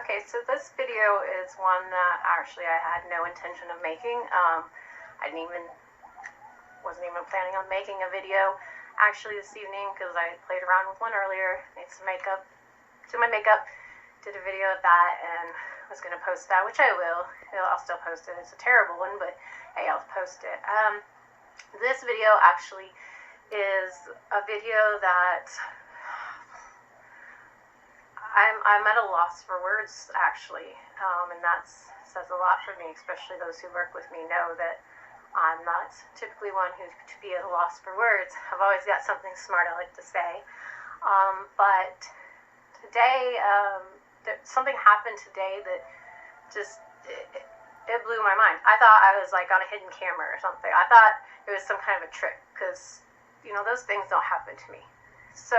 Okay, so this video is one that actually I had no intention of making. Wasn't even planning on making a video actually this evening because I played around with one earlier, made some makeup, did my makeup, did a video of that, and was going to post that, which I will. I'll still post it. It's a terrible one, but hey, I'll post it. This video actually is a video that I'm at a loss for words, actually, and that says a lot for me, especially those who work with me know that I'm not typically one who to be at a loss for words. I've always got something smart I like to say, but today, something happened today that just, it blew my mind. I thought I was like on a hidden camera or something. I thought it was some kind of a trick, because, you know, those things don't happen to me. So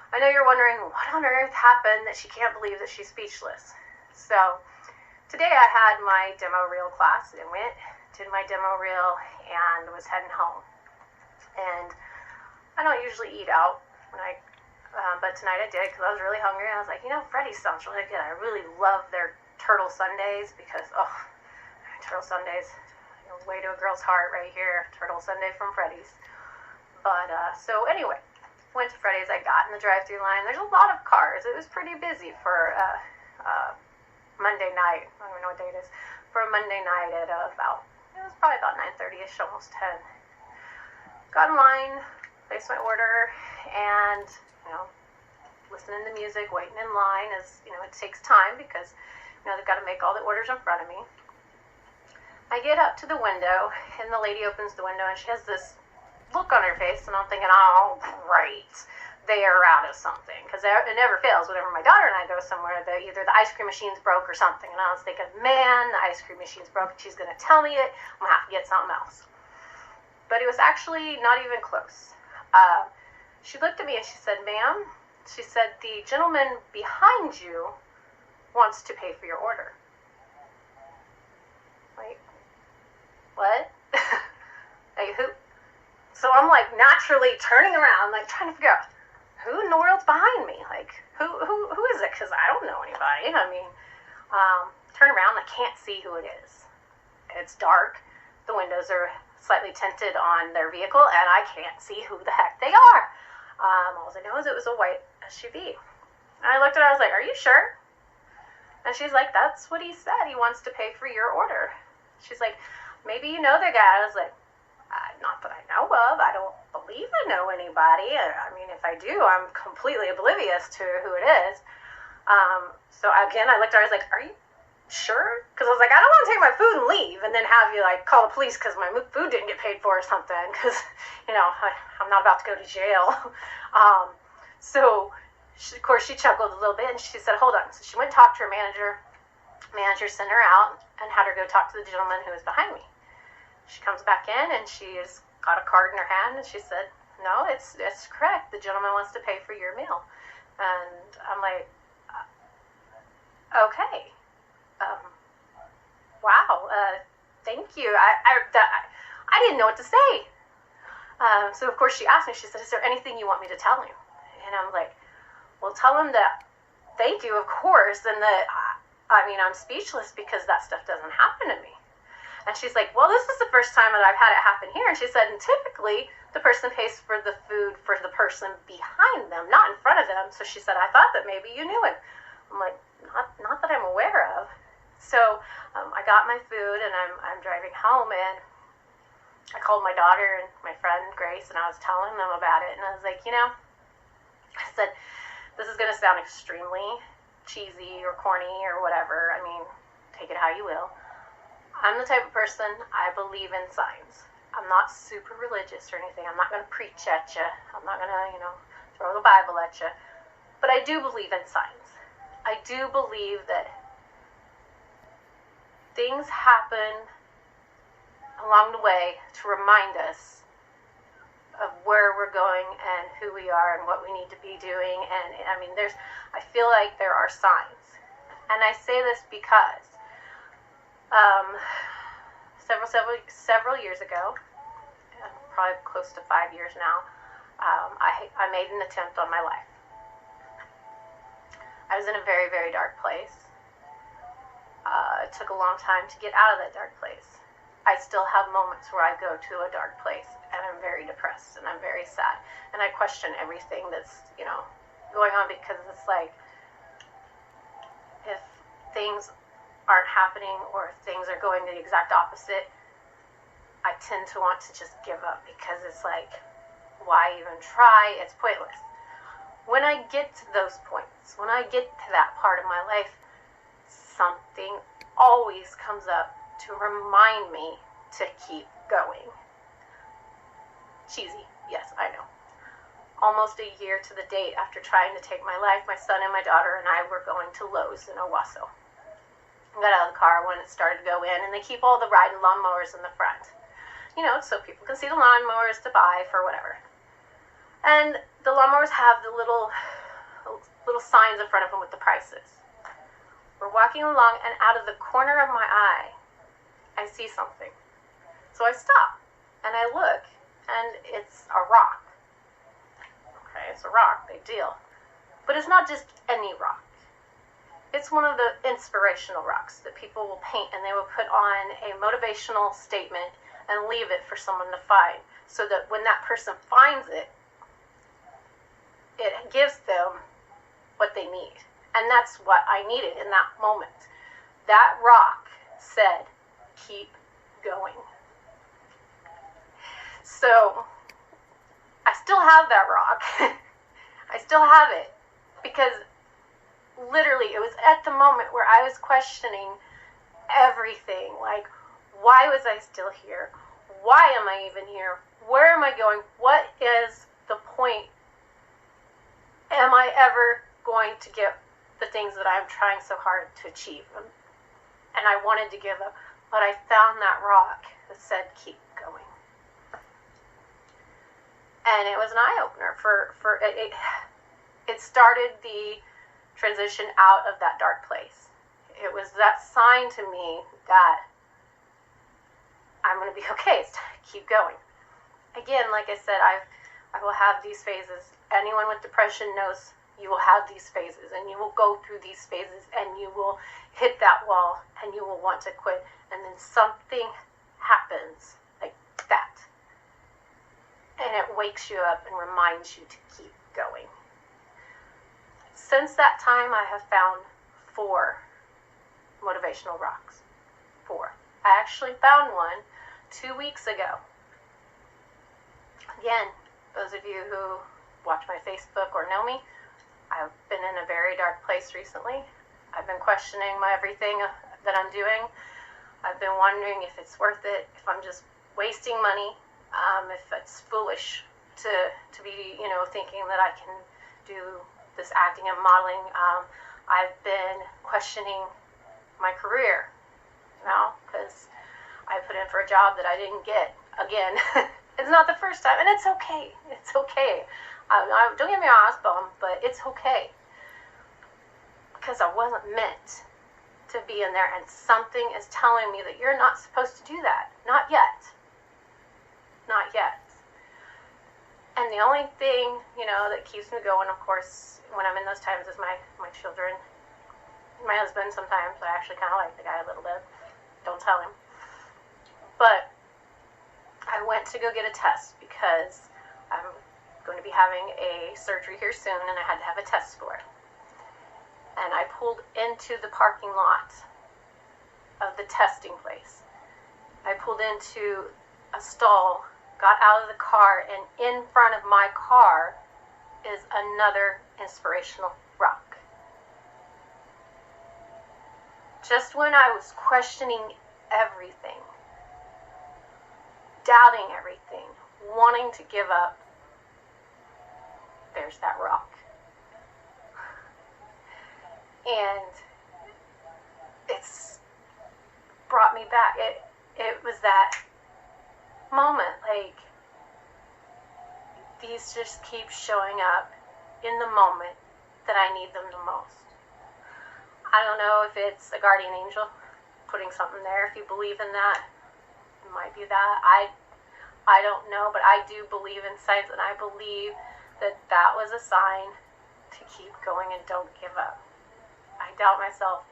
I know you're wondering, what on earth happened that she can't believe that she's speechless? So today I had my demo reel class and did my demo reel and was heading home. And I don't usually eat out but tonight I did because I was really hungry. And I was like, you know, Freddy sounds really good. I really love their turtle sundaes because, turtle sundaes, way to a girl's heart right here. Turtle sundae from Freddy's. But so anyway, went to Freddy's. I got in the drive-thru line. There's a lot of cars. It was pretty busy for Monday night. I don't even know what day it is. For a Monday night at it was probably about 9:30ish, almost 10. Got in line, placed my order, and, listening to music, waiting in line, as, it takes time because, they've got to make all the orders in front of me. I get up to the window, and the lady opens the window, and she has this look on her face, and I'm thinking, oh, great, they are out of something, because it never fails. Whenever my daughter and I go somewhere, either the ice cream machine's broke or something, and I was thinking, man, the ice cream machine's broke, she's going to tell me it, I'm going to have to get something else. But it was actually not even close. She looked at me and she said, ma'am, she said, the gentleman behind you wants to pay for your order. Like, what? Like, who? So I'm like naturally turning around, like trying to figure out who in the world's behind me. Like, who is it? Because I don't know anybody. I mean, turn around, I can't see who it is. It's dark. The windows are slightly tinted on their vehicle, and I can't see who the heck they are. All I know is it was a white SUV. And I looked at her, I was like, are you sure? And she's like, that's what he said. He wants to pay for your order. She's like, maybe you know the guy. I was like, not that I know of. I don't believe I know anybody. I mean, if I do, I'm completely oblivious to who it is. So again, I looked at her, I was like, are you sure? Because I was like, I don't want to take my food and leave and then have you like call the police because my food didn't get paid for or something, because I'm not about to go to jail. So of course she chuckled a little bit and she said, hold on. So she went and talked to her manager sent her out and had her go talk to the gentleman who was behind me. She comes back in and she's got a card in her hand and she said, no, it's correct, the gentleman wants to pay for your meal. And I'm like, okay. Wow, thank you. I didn't know what to say. So of course she asked me, she said, is there anything you want me to tell him? And I'm like, well, tell him that thank you, of course, and that, I'm speechless because that stuff doesn't happen to me. And she's like, well, this is the first time that I've had it happen here. And she said, and typically the person pays for the food for the person behind them, not in front of them. So she said, I thought that maybe you knew it. I'm like, not that I'm aware of. So I got my food and I'm driving home, and I called my daughter and my friend Grace, and I was telling them about it, and I was like, I said, this is going to sound extremely cheesy or corny or whatever. I mean, take it how you will. I'm the type of person, I believe in signs. I'm not super religious or anything. I'm not going to preach at you. I'm not going to, throw the Bible at you. But I do believe in signs. I do believe that things happen along the way to remind us of where we're going and who we are and what we need to be doing. And I feel like there are signs. And I say this because several years ago, probably close to 5 years now, I made an attempt on my life. I was in a very, very dark place. It took a long time to get out of that dark place. I still have moments where I go to a dark place and I'm very depressed and I'm very sad and I question everything that's, going on, because it's like, if things aren't happening or if things are going the exact opposite, I tend to want to just give up, because it's like, why even try? It's pointless. When I get to those points, when I get to that part of my life, something always comes up to remind me to keep going. Cheesy, yes, I know. Almost a year to the date after trying to take my life, my son and my daughter and I were going to Lowe's in Owasso. I got out of the car when it started to go in, and they keep all the ride and lawnmowers in the front. So people can see the lawnmowers to buy for whatever. And the lawnmowers have the little signs in front of them with the prices. We're walking along, and out of the corner of my eye, I see something. So I stop, and I look, and it's a rock. Okay, it's a rock, big deal. But it's not just any rock. It's one of the inspirational rocks that people will paint, and they will put on a motivational statement and leave it for someone to find, so that when that person finds it, it gives them what they need. And that's what I needed in that moment. That rock said, keep going. So I still have that rock. I still have it, because literally it was at the moment where I was questioning everything. Like, why was I still here? Why am I even here? Where am I going? What is the point? Am I ever going to get the things that I'm trying so hard to achieve? And I wanted to give up, but I found that rock that said, keep going. And it was an eye-opener it started the transition out of that dark place. It was that sign to me that I'm going to be okay. It's time to keep going. Again, like I said, I will have these phases. Anyone with depression knows you will have these phases, and you will go through these phases, and you will hit that wall, and you will want to quit, and then something happens like that, and it wakes you up and reminds you to keep going. Since that time, I have found 4 motivational rocks. 4. I actually found one 2 weeks ago. Again, those of you who watch my Facebook or know me, I've been in a very dark place recently. I've been questioning everything that I'm doing. I've been wondering if it's worth it, if I'm just wasting money, if it's foolish to be, thinking that I can do this acting and modeling. I've been questioning my career, because I put in for a job that I didn't get. Again, it's not the first time, and it's okay. It's okay. Don't get me wrong, I was bummed, but it's okay, because I wasn't meant to be in there, and something is telling me that you're not supposed to do that. Not yet. Not yet. And the only thing, that keeps me going, of course, when I'm in those times, is my children. My husband, sometimes. I actually kind of like the guy a little bit. Don't tell him. But I went to go get a test, because I'm going to be having a surgery here soon, and I had to have a test score. And I pulled into the parking lot of the testing place. I pulled into a stall, got out of the car, and in front of my car is another inspirational rock. Just when I was questioning everything, doubting everything, wanting to give up, there's that rock. And it's brought me back. It was that moment, like, these just keep showing up in the moment that I need them the most. I don't know if it's a guardian angel putting something there. If you believe in that, it might be that. I don't know, but I do believe in signs, and I believe that was a sign to keep going and don't give up. I doubt myself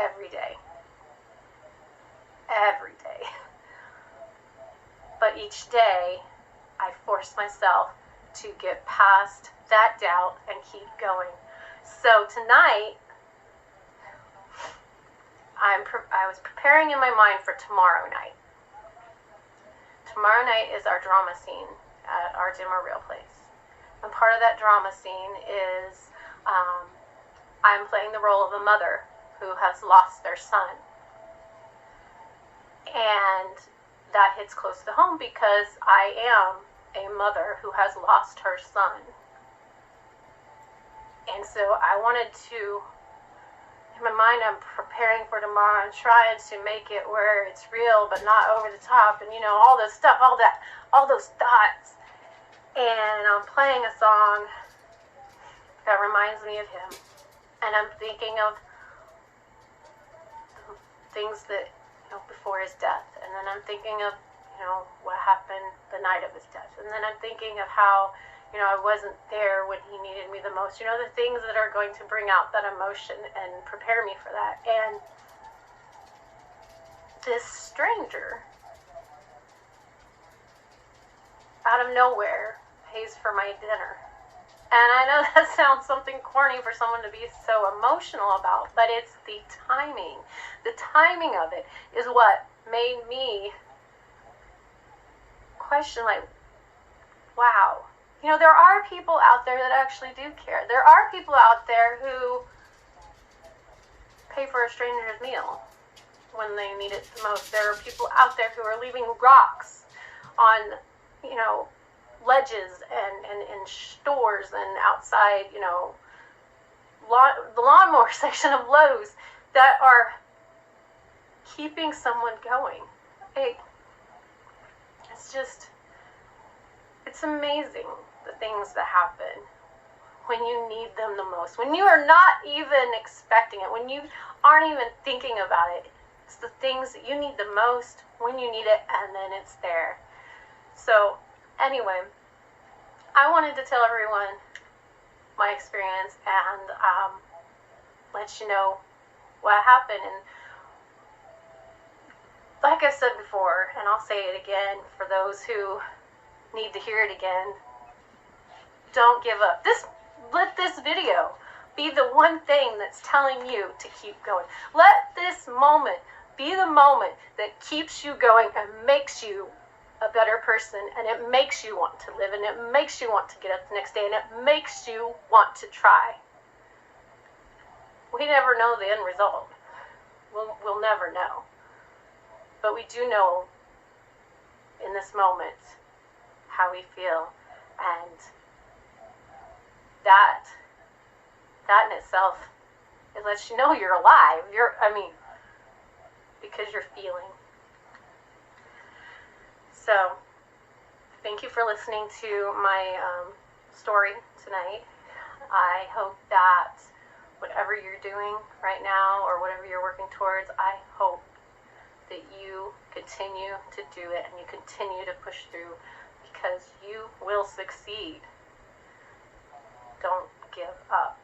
every day. Every day. But each day, I force myself to get past that doubt and keep going. So tonight, I was preparing in my mind for tomorrow night. Tomorrow night is our drama scene at our Dimmer Real place. And part of that drama scene is I'm playing the role of a mother who has lost their son. And that hits close to home because I am a mother who has lost her son. And so I wanted to, in my mind, I'm preparing for tomorrow and trying to make it where it's real but not over the top, and all this stuff, all those thoughts. And I'm playing a song that reminds me of him. And I'm thinking of things that, before his death. And then I'm thinking of, what happened the night of his death. And then I'm thinking of how, I wasn't there when he needed me the most. The things that are going to bring out that emotion and prepare me for that. And this stranger, out of nowhere, pays for my dinner. And I know that sounds something corny for someone to be so emotional about, but it's the timing. The timing of it is what made me question, wow. There are people out there that actually do care. There are people out there who pay for a stranger's meal when they need it the most. There are people out there who are leaving rocks on, ledges and stores and outside, the lawnmower section of Lowe's that are keeping someone going. It's amazing the things that happen when you need them the most, when you are not even expecting it, when you aren't even thinking about it. It's the things that you need the most when you need it, and then it's there. So anyway, I wanted to tell everyone my experience and let you know what happened. And like I said before, and I'll say it again for those who need to hear it again, don't give up. Let this video be the one thing that's telling you to keep going. Let this moment be the moment that keeps you going and makes you a better person, and it makes you want to live, and it makes you want to get up the next day, and it makes you want to try. We never know the end result. We'll never know. But we do know in this moment how we feel, and that in itself, it lets you know you're alive. Because you're feeling. So, thank you for listening to my story tonight. I hope that whatever you're doing right now or whatever you're working towards, I hope that you continue to do it and you continue to push through, because you will succeed. Don't give up.